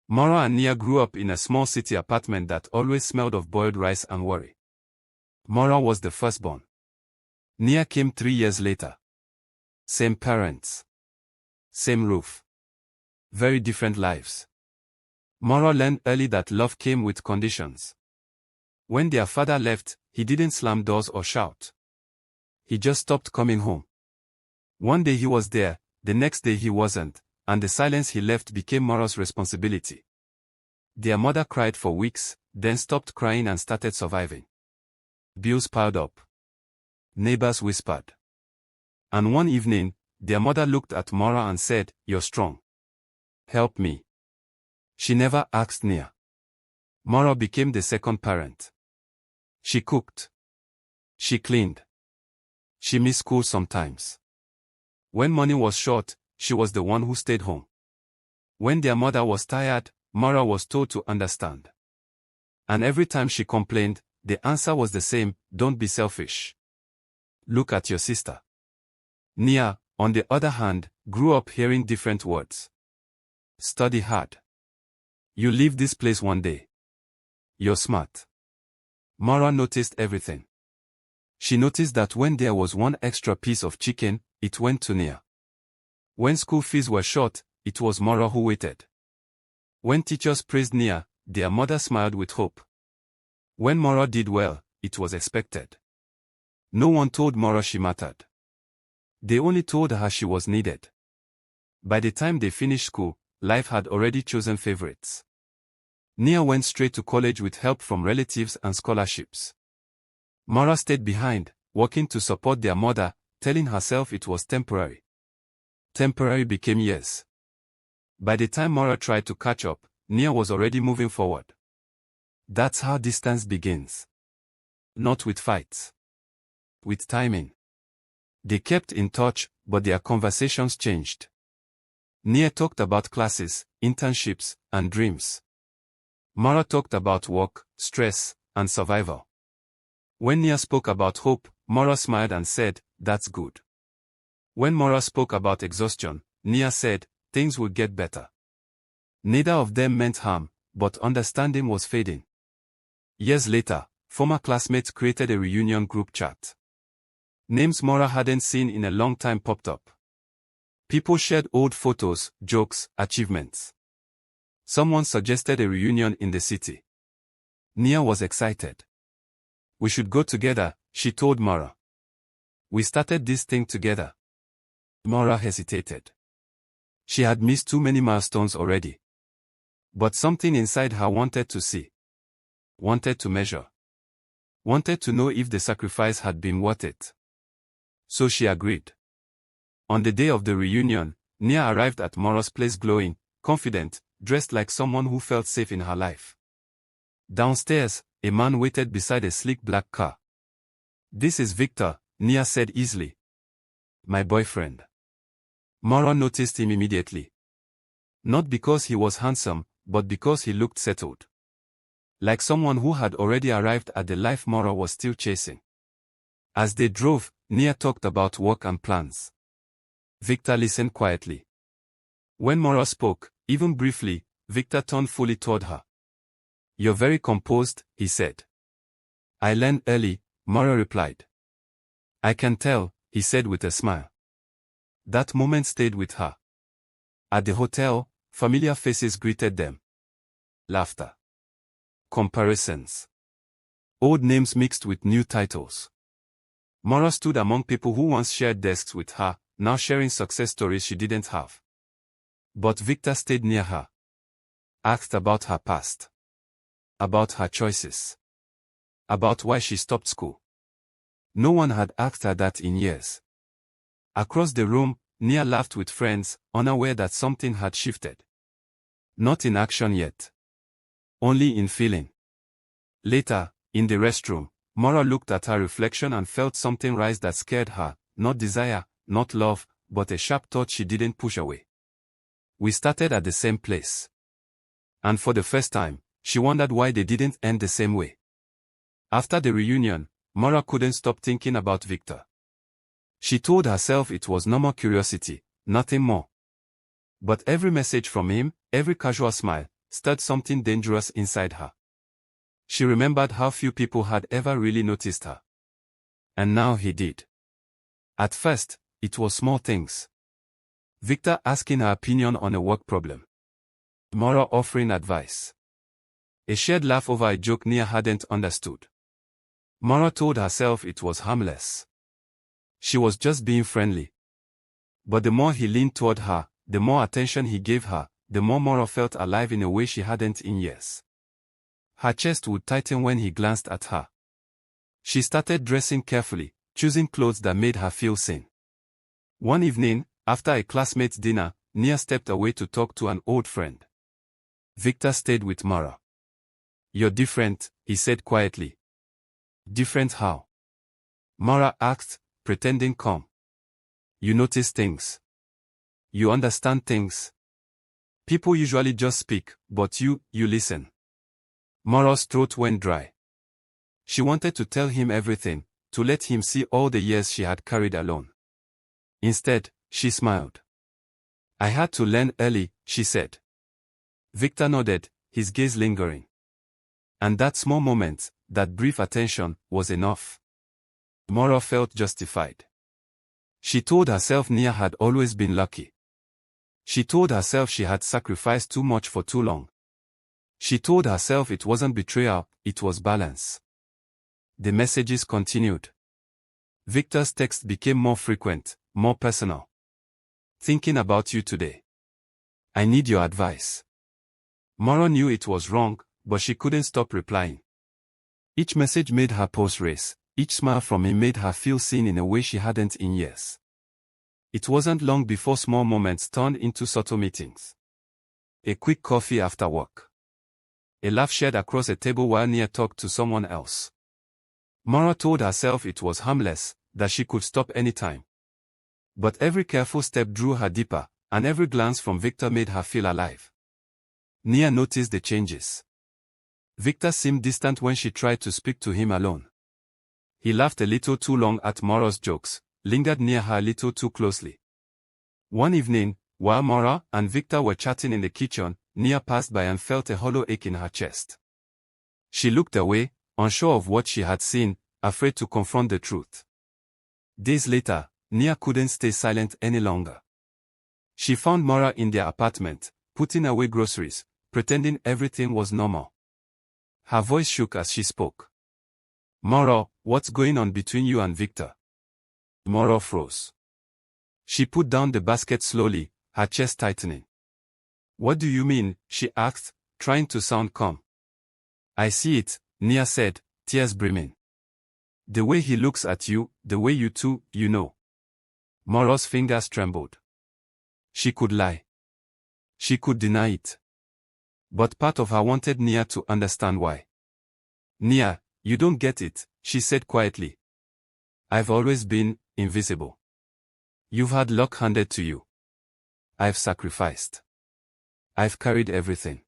Mora and Nia grew up in a small city apartment that always smelled of boiled rice and worry. Mora was the firstborn. Nia came 3 years later. Same parents. Same roof. Very different lives. Mora learned early that love came with conditions. When their father left, he didn't slam doors or shout. He just stopped coming home. One day he was there, the next day he wasn't, and the silence he left became Mora's responsibility. Their mother cried for weeks, then stopped crying and started surviving. Bills piled up. Neighbors whispered. And one evening, their mother looked at Mora and said, "You're strong. Help me." She never asked Nia. Mora became the second parent. She cooked. She cleaned. She missed school sometimes. When money was short, she was the one who stayed home. When their mother was tired, Mora was told to understand. And every time she complained, the answer was the same: don't be selfish. Look at your sister. Nia, on the other hand, grew up hearing different words. Study hard. You leave this place one day. You're smart. Mora noticed everything. She noticed that when there was one extra piece of chicken, it went to Nia. When school fees were short, it was Mora who waited. When teachers praised Nia, their mother smiled with hope. When Mora did well, it was expected. No one told Mora she mattered. They only told her she was needed. By the time they finished school, life had already chosen favorites. Nia went straight to college with help from relatives and scholarships. Mora stayed behind, working to support their mother, telling herself it was temporary. Temporary became years. By the time Mora tried to catch up, Nia was already moving forward. That's how distance begins. Not with fights. With timing. They kept in touch, but their conversations changed. Nia talked about classes, internships, and dreams. Mora talked about work, stress, and survival. When Nia spoke about hope, Mora smiled and said, "That's good." When Mora spoke about exhaustion, Nia said, "Things will get better." Neither of them meant harm, but understanding was fading. Years later, former classmates created a reunion group chat. Names Mora hadn't seen in a long time popped up. People shared old photos, jokes, achievements. Someone suggested a reunion in the city. Nia was excited. "We should go together," she told Mora. "We started this thing together." Mora hesitated. She had missed too many milestones already. But something inside her wanted to see. Wanted to measure. Wanted to know if the sacrifice had been worth it. So she agreed. On the day of the reunion, Nia arrived at Mora's place glowing, confident, dressed like someone who felt safe in her life. Downstairs, a man waited beside a sleek black car. "This is Victor," Nia said easily. "My boyfriend." Mora noticed him immediately. Not because he was handsome, but because he looked settled. Like someone who had already arrived at the life Mora was still chasing. As they drove, Nia talked about work and plans. Victor listened quietly. When Mora spoke, even briefly, Victor turned fully toward her. "You're very composed," he said. "I learned early," Mora replied. "I can tell," he said with a smile. That moment stayed with her. At the hotel, familiar faces greeted them. Laughter. Comparisons. Old names mixed with new titles. Mora stood among people who once shared desks with her, now sharing success stories she didn't have. But Victor stayed near her. Asked about her past. About her choices. About why she stopped school. No one had asked her that in years. Across the room, Nia laughed with friends, unaware that something had shifted. Not in action yet. Only in feeling. Later, in the restroom, Mora looked at her reflection and felt something rise that scared her, not desire, not love, but a sharp thought she didn't push away. We started at the same place. And for the first time, she wondered why they didn't end the same way. After the reunion, Mora couldn't stop thinking about Victor. She told herself it was normal curiosity, nothing more. But every message from him, every casual smile, stirred something dangerous inside her. She remembered how few people had ever really noticed her. And now he did. At first, it was small things. Victor asking her opinion on a work problem. Maura offering advice. A shared laugh over a joke Nia hadn't understood. Maura told herself it was harmless. She was just being friendly. But the more he leaned toward her, the more attention he gave her, the more Maura felt alive in a way she hadn't in years. Her chest would tighten when he glanced at her. She started dressing carefully, choosing clothes that made her feel sane. One evening, after a classmate's dinner, Nia stepped away to talk to an old friend. Victor stayed with Maura. "You're different," he said quietly. "Different how?" Maura asked, pretending calm. "You notice things. You understand things. People usually just speak, but you listen." Maura's throat went dry. She wanted to tell him everything, to let him see all the years she had carried alone. Instead, she smiled. "I had to learn early," she said. Victor nodded, his gaze lingering. And that small moment, that brief attention, was enough. Maura felt justified. She told herself Nia had always been lucky. She told herself she had sacrificed too much for too long. She told herself it wasn't betrayal, it was balance. The messages continued. Victor's texts became more frequent, more personal. "Thinking about you today. I need your advice." Maura knew it was wrong, but she couldn't stop replying. Each message made her pulse race, each smile from him made her feel seen in a way she hadn't in years. It wasn't long before small moments turned into subtle meetings. A quick coffee after work. A laugh shared across a table while Nia talked to someone else. Maura told herself it was harmless, that she could stop anytime. But every careful step drew her deeper, and every glance from Victor made her feel alive. Nia noticed the changes. Victor seemed distant when she tried to speak to him alone. He laughed a little too long at Maura's jokes, lingered near her a little too closely. One evening, while Maura and Victor were chatting in the kitchen, Nia passed by and felt a hollow ache in her chest. She looked away, unsure of what she had seen, afraid to confront the truth. Days later, Nia couldn't stay silent any longer. She found Maura in their apartment, putting away groceries, pretending everything was normal. Her voice shook as she spoke. "Maura, what's going on between you and Victor?" Maura froze. She put down the basket slowly, her chest tightening. "What do you mean?" she asked, trying to sound calm. "I see it," Nia said, tears brimming. "The way he looks at you, the way you two, you know." Maura's fingers trembled. She could lie. She could deny it. But part of her wanted Nia to understand why. "Nia, you don't get it," she said quietly. "I've always been invisible. You've had luck handed to you. I've sacrificed. I've carried everything.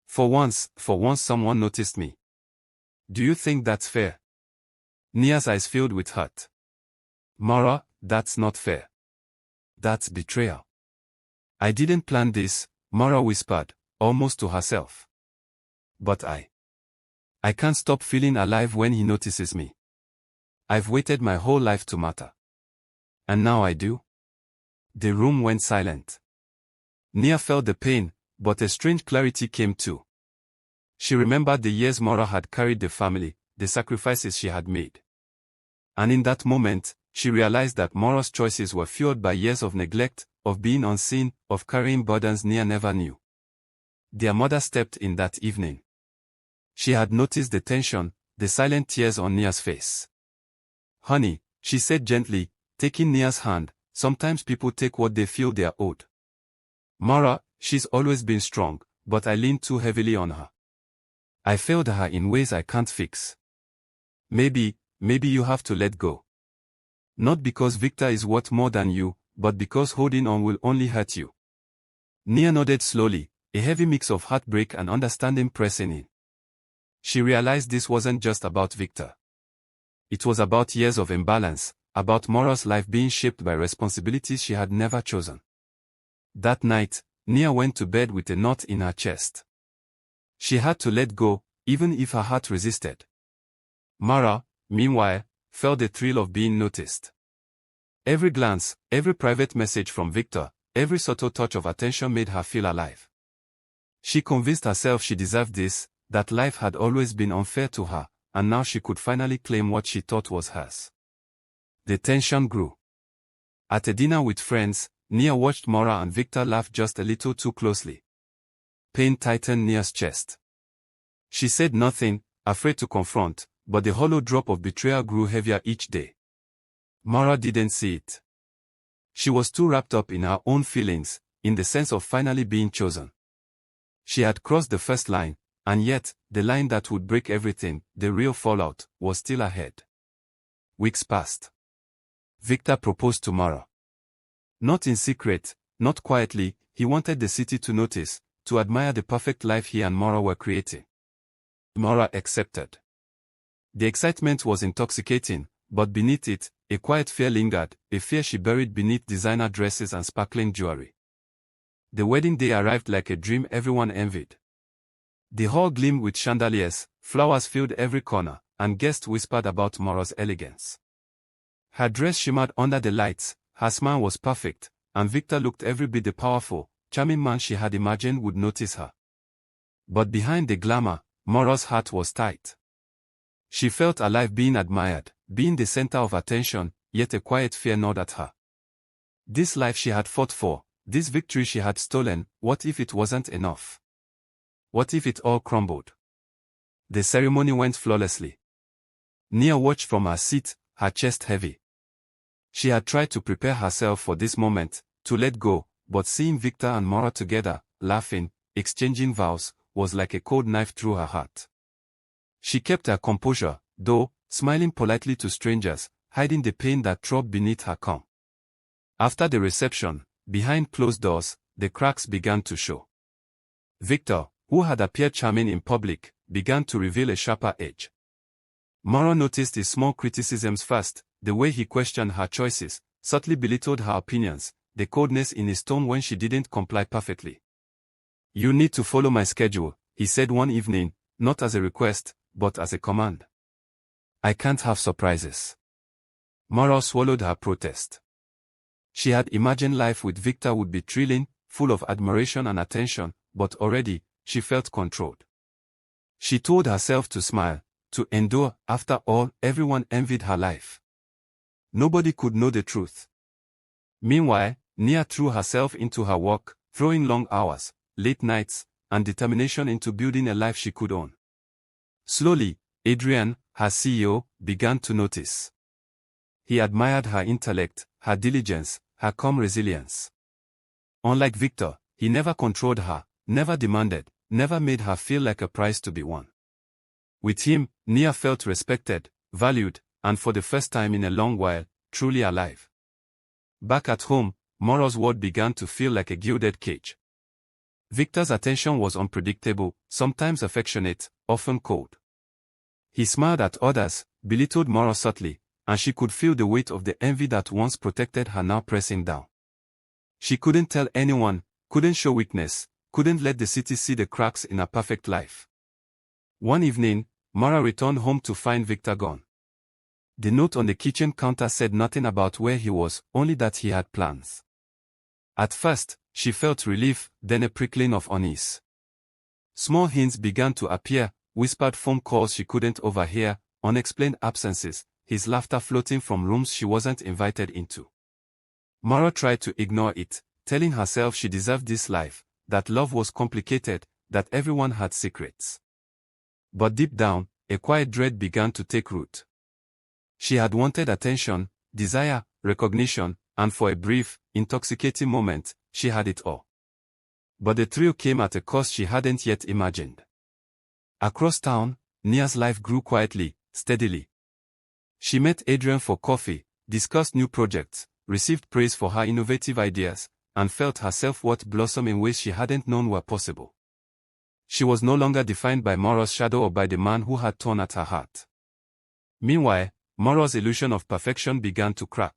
For once someone noticed me. Do you think that's fair?" Nia's eyes filled with hurt. "Maura, that's not fair. That's betrayal." "I didn't plan this," Maura whispered, almost to herself. "But I can't stop feeling alive when he notices me. I've waited my whole life to matter. And now I do." The room went silent. Nia felt the pain, but a strange clarity came too. She remembered the years Maura had carried the family, the sacrifices she had made. And in that moment, she realized that Maura's choices were fueled by years of neglect, of being unseen, of carrying burdens Nia never knew. Their mother stepped in that evening. She had noticed the tension, the silent tears on Nia's face. "Honey," she said gently, taking Nia's hand, "sometimes people take what they feel they are owed. Maura, she's always been strong, but I leaned too heavily on her. I failed her in ways I can't fix. Maybe you have to let go. Not because Victor is worth more than you, but because holding on will only hurt you." Nia nodded slowly, a heavy mix of heartbreak and understanding pressing in. She realized this wasn't just about Victor. It was about years of imbalance, about Maura's life being shaped by responsibilities she had never chosen. That night, Nia went to bed with a knot in her chest. She had to let go, even if her heart resisted. Mara, meanwhile, felt the thrill of being noticed. Every glance, every private message from Victor, every subtle touch of attention made her feel alive. She convinced herself she deserved this, that life had always been unfair to her, and now she could finally claim what she thought was hers. The tension grew. At a dinner with friends, Nia watched Mara and Victor laugh just a little too closely. Pain tightened Nia's chest. She said nothing, afraid to confront, but the hollow drop of betrayal grew heavier each day. Mara didn't see it. She was too wrapped up in her own feelings, in the sense of finally being chosen. She had crossed the first line, and yet, the line that would break everything, the real fallout, was still ahead. Weeks passed. Victor proposed to Mara. Not in secret, not quietly, he wanted the city to notice, to admire the perfect life he and Mara were creating. Mara accepted. The excitement was intoxicating, but beneath it, a quiet fear lingered, a fear she buried beneath designer dresses and sparkling jewelry. The wedding day arrived like a dream everyone envied. The hall gleamed with chandeliers, flowers filled every corner, and guests whispered about Mara's elegance. Her dress shimmered under the lights, her smile was perfect, and Victor looked every bit the powerful, charming man she had imagined would notice her. But behind the glamour, Mara's heart was tight. She felt alive being admired, being the center of attention, yet a quiet fear gnawed at her. This life she had fought for, this victory she had stolen, what if it wasn't enough? What if it all crumbled? The ceremony went flawlessly. Nia watched from her seat, her chest heavy. She had tried to prepare herself for this moment, to let go, but seeing Victor and Mara together, laughing, exchanging vows, was like a cold knife through her heart. She kept her composure, though, smiling politely to strangers, hiding the pain that throbbed beneath her calm. After the reception, behind closed doors, the cracks began to show. Victor, who had appeared charming in public, began to reveal a sharper edge. Mara noticed his small criticisms first, the way he questioned her choices, subtly belittled her opinions, the coldness in his tone when she didn't comply perfectly. "You need to follow my schedule," he said one evening, not as a request, but as a command. "I can't have surprises." Mara swallowed her protest. She had imagined life with Victor would be thrilling, full of admiration and attention, but already, she felt controlled. She told herself to smile, to endure. After all, everyone envied her life. Nobody could know the truth. Meanwhile, Nia threw herself into her work, throwing long hours, late nights, and determination into building a life she could own. Slowly, Adrian, her CEO, began to notice. He admired her intellect, her diligence, her calm resilience. Unlike Victor, he never controlled her, never demanded, never made her feel like a prize to be won. With him, Nia felt respected, valued, and for the first time in a long while, truly alive. Back at home, Mara's world began to feel like a gilded cage. Victor's attention was unpredictable, sometimes affectionate, often cold. He smiled at others, belittled Mara subtly, and she could feel the weight of the envy that once protected her now pressing down. She couldn't tell anyone, couldn't show weakness, couldn't let the city see the cracks in her perfect life. One evening, Mara returned home to find Victor gone. The note on the kitchen counter said nothing about where he was, only that he had plans. At first, she felt relief, then a prickling of unease. Small hints began to appear, whispered phone calls she couldn't overhear, unexplained absences, his laughter floating from rooms she wasn't invited into. Mara tried to ignore it, telling herself she deserved this life, that love was complicated, that everyone had secrets. But deep down, a quiet dread began to take root. She had wanted attention, desire, recognition, and for a brief, intoxicating moment, she had it all. But the thrill came at a cost she hadn't yet imagined. Across town, Nia's life grew quietly, steadily. She met Adrian for coffee, discussed new projects, received praise for her innovative ideas, and felt her self-worth blossom in ways she hadn't known were possible. She was no longer defined by Mara's shadow or by the man who had torn at her heart. Meanwhile, Mara's illusion of perfection began to crack.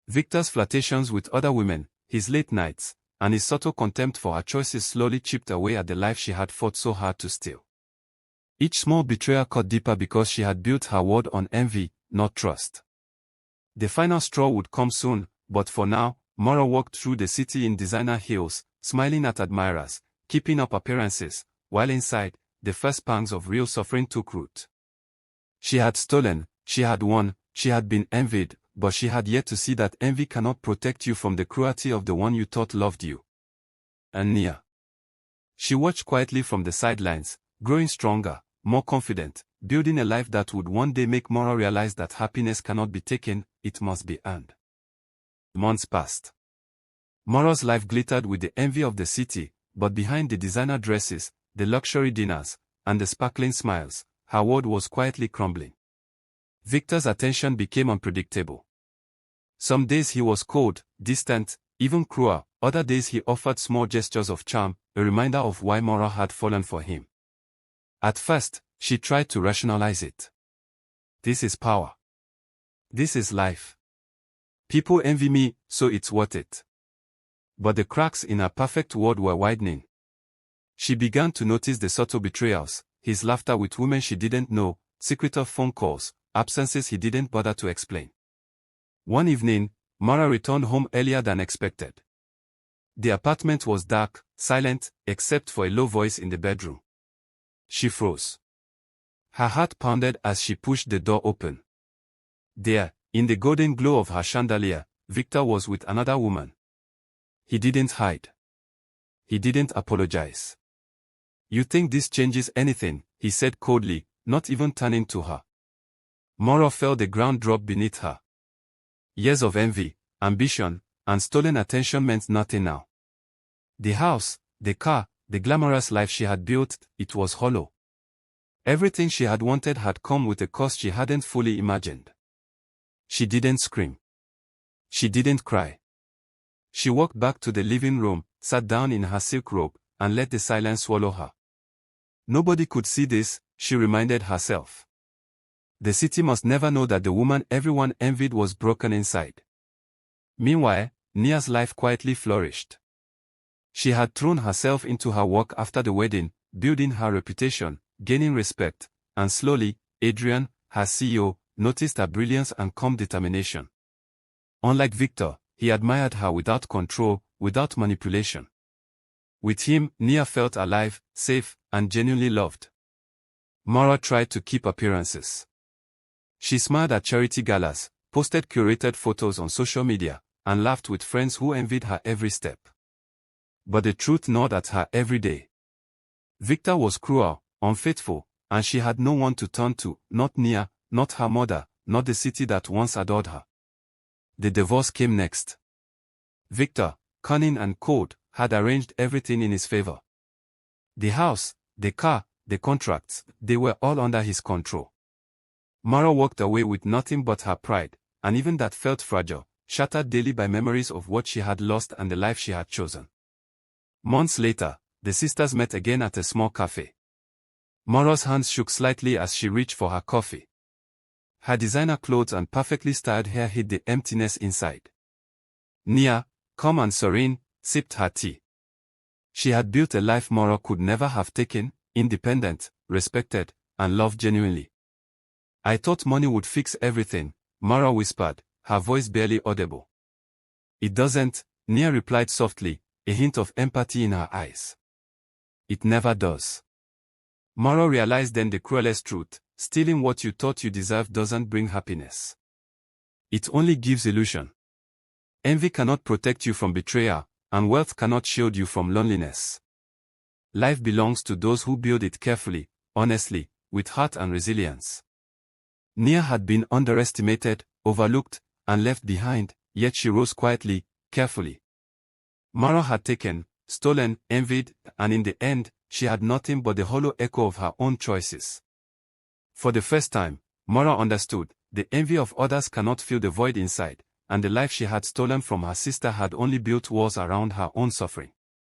Victor's flirtations with other women, his late nights, and his subtle contempt for her choices slowly chipped away at the life she had fought so hard to steal. Each small betrayal cut deeper because she had built her world on envy, not trust. The final straw would come soon, but for now, Maura walked through the city in designer heels, smiling at admirers, keeping up appearances, while inside, the first pangs of real suffering took root. She had stolen, she had won, she had been envied, but she had yet to see that envy cannot protect you from the cruelty of the one you thought loved you. And Nia. She watched quietly from the sidelines, growing stronger, more confident, building a life that would one day make Maura realize that happiness cannot be taken, it must be earned. Months passed. Maura's life glittered with the envy of the city, but behind the designer dresses, the luxury dinners, and the sparkling smiles, her world was quietly crumbling. Victor's attention became unpredictable. Some days he was cold, distant, even cruel, other days he offered small gestures of charm, a reminder of why Maura had fallen for him. At first, she tried to rationalize it. This is power. This is life. People envy me, so it's worth it. But the cracks in her perfect world were widening. She began to notice the subtle betrayals, his laughter with women she didn't know, secretive phone calls, absences he didn't bother to explain. One evening, Maura returned home earlier than expected. The apartment was dark, silent, except for a low voice in the bedroom. She froze. Her heart pounded as she pushed the door open. There, in the golden glow of her chandelier, Victor was with another woman. He didn't hide. He didn't apologize. You think this changes anything, he said coldly, not even turning to her. Maura felt the ground drop beneath her. Years of envy, ambition, and stolen attention meant nothing now. The house, the car, the glamorous life she had built, it was hollow. Everything she had wanted had come with a cost she hadn't fully imagined. She didn't scream. She didn't cry. She walked back to the living room, sat down in her silk robe, and let the silence swallow her. Nobody could see this, she reminded herself. The city must never know that the woman everyone envied was broken inside. Meanwhile, Nia's life quietly flourished. She had thrown herself into her work after the wedding, building her reputation, gaining respect, and slowly, Adrian, her CEO, noticed her brilliance and calm determination. Unlike Victor, he admired her without control, without manipulation. With him, Nia felt alive, safe, and genuinely loved. Maura tried to keep appearances. She smiled at charity galas, posted curated photos on social media, and laughed with friends who envied her every step. But the truth gnawed at her every day. Victor was cruel, unfaithful, and she had no one to turn to, not Nia, not her mother, not the city that once adored her. The divorce came next. Victor, cunning and cold, had arranged everything in his favor. The house, the car, the contracts, they were all under his control. Maura walked away with nothing but her pride, and even that felt fragile, shattered daily by memories of what she had lost and the life she had chosen. Months later, the sisters met again at a small cafe. Maura's hands shook slightly as she reached for her coffee. Her designer clothes and perfectly styled hair hid the emptiness inside. Nia, calm and serene, sipped her tea. She had built a life Maura could never have taken, independent, respected, and loved genuinely. I thought money would fix everything, Maura whispered, her voice barely audible. It doesn't, Nia replied softly, a hint of empathy in her eyes. It never does. Maura realized then the cruelest truth, stealing what you thought you deserved doesn't bring happiness. It only gives illusion. Envy cannot protect you from betrayal, and wealth cannot shield you from loneliness. Life belongs to those who build it carefully, honestly, with heart and resilience. Nia had been underestimated, overlooked, and left behind, yet she rose quietly, carefully. Maura had taken, stolen, envied, and in the end, she had nothing but the hollow echo of her own choices. For the first time, Maura understood, the envy of others cannot fill the void inside, and the life she had stolen from her sister had only built walls around her own suffering.